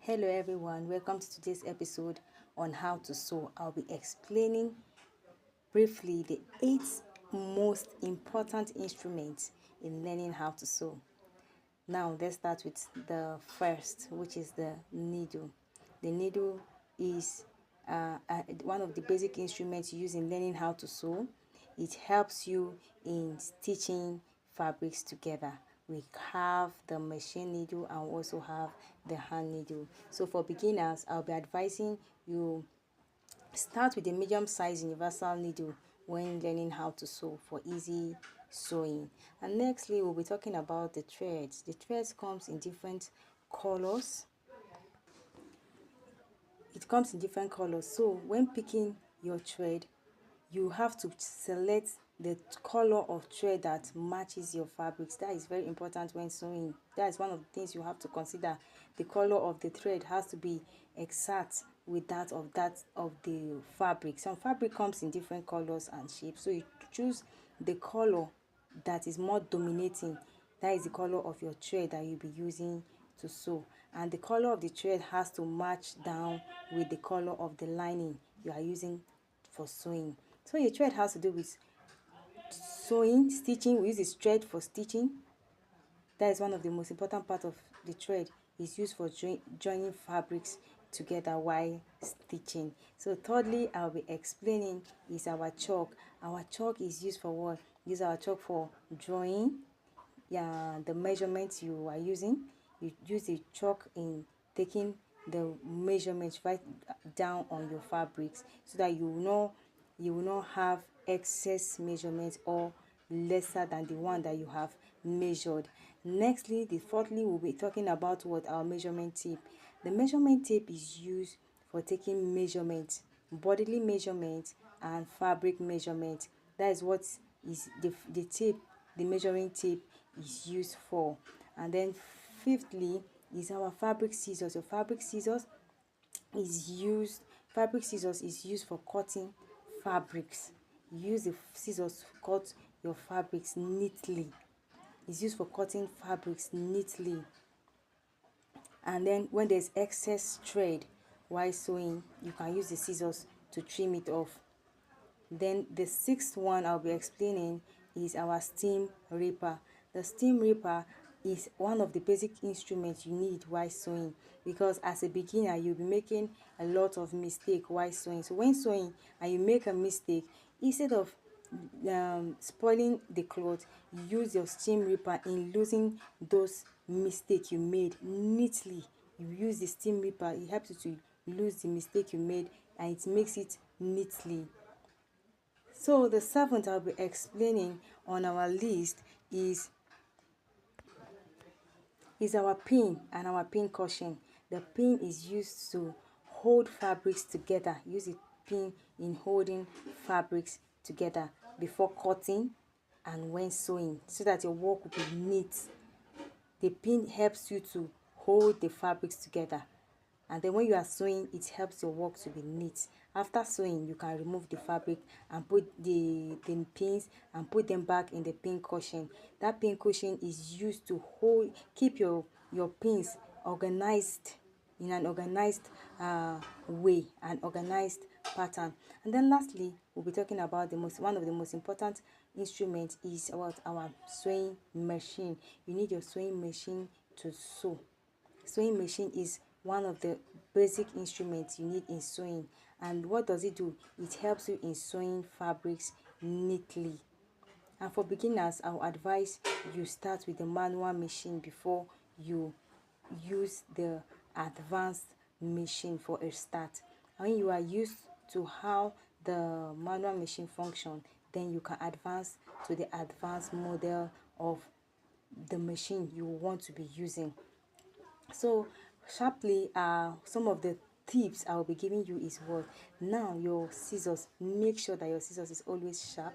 Hello everyone, welcome to today's episode on how to sew. I'll be explaining briefly the 8 most important instruments in learning how to sew. Now let's start with the first, which is the needle. The needle is one of the basic instruments used in learning how to sew. It helps you in stitching fabrics together. We have the machine needle and we also have the hand needle. So for beginners, I'll be advising you start with a medium size universal needle when learning how to sew for easy sewing. And nextly, we'll be talking about the threads. The threads comes in different colors. It comes in different colors. So when picking your thread, you have to select the color of thread that matches your fabrics. That is very important when sewing. That is one of the things you have to consider. The color of the thread has to be exact with that of the fabric. Some fabric comes in different colors and shapes, so you choose the color that is more dominating. That is the color of your thread that you'll be using to sew, and the color of the thread has to match down with the color of the lining you are using for sewing. So your thread has to do with sewing, stitching. We use this thread for stitching. That is one of the most important part of the thread. Is used for joining fabrics together while stitching. So thirdly, I'll be explaining is our chalk. Our chalk is used for what? Use our chalk for drawing. Yeah, the measurements you are using. You use the chalk in taking the measurements right down on your fabrics so that you will not have excess measurements or lesser than the one that you have measured. Nextly, the fourthly, we'll be talking about what our measurement tape. The measurement tape is used for taking measurements, bodily measurements and fabric measurement. That is what is the tape, the measuring tape is used for. And then fifthly is our fabric scissors. Your fabric scissors is used for cutting fabrics. Use the scissors to cut your fabrics neatly. It's used for cutting fabrics neatly. And then when there's excess thread while sewing, you can use the scissors to trim it off. Then the sixth one I'll be explaining is our steam ripper. The steam ripper is one of the basic instruments you need while sewing, because as a beginner you'll be making a lot of mistake while sewing. So when sewing and you make a mistake, instead of spoiling the cloth, use your steam ripper in losing those mistakes you made neatly. You use the steam ripper, it helps you to lose the mistake you made and it makes it neatly. So the seventh I'll be explaining on our list is our pin and our pin cushion. The pin is used to hold fabrics together. Use the pin in holding fabrics together before cutting and when sewing, so that your work will be neat. The pin helps you to hold the fabrics together, and then when you are sewing, it helps your work to be neat. After sewing, you can remove the fabric and put the pins and put them back in the pin cushion. That pin cushion is used to keep your pins organized in an organized way, an organized pattern. And then lastly, we'll be talking about one of the most important instruments is about our sewing machine. You need your sewing machine to sew. Sewing machine is one of the basic instruments you need in sewing. And what does it do? It helps you in sewing fabrics neatly. And for beginners, I will advise you start with the manual machine before you use the advanced machine for a start. And when you are used to how the manual machine function, then you can advance to the advanced model of the machine you want to be using. So sharply, some of the tips I will be giving you is what? Now your scissors, make sure that your scissors is always sharp.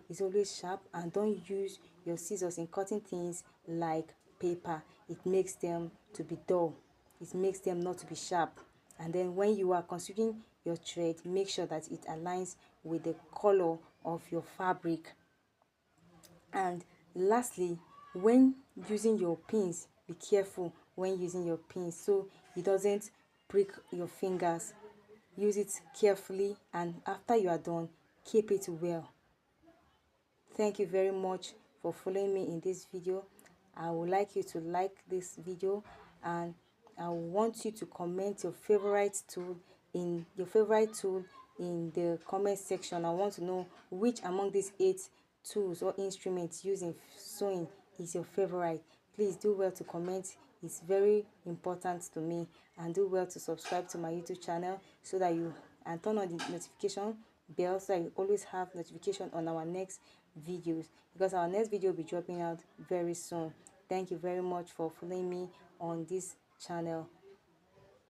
It's always sharp, and don't use your scissors in cutting things like paper. It makes them to be dull. It makes them not to be sharp. And then when you are considering your thread, make sure that it aligns with the color of your fabric. And lastly, when using your pins, be careful when using your pin, so it doesn't break your fingers. Use it carefully, and after you are done, keep it well. Thank you very much for following me in this video. I would like you to like this video, and I want you to comment your favorite tool in the comment section. I want to know which among these 8 tools or instruments used in sewing is your favorite. Please do well to comment. It's very important to me. And do well to subscribe to my YouTube channel so that you and turn on the notification bell so that you always have notification on our next videos, because our next video will be dropping out very soon. Thank you very much for following me on this channel.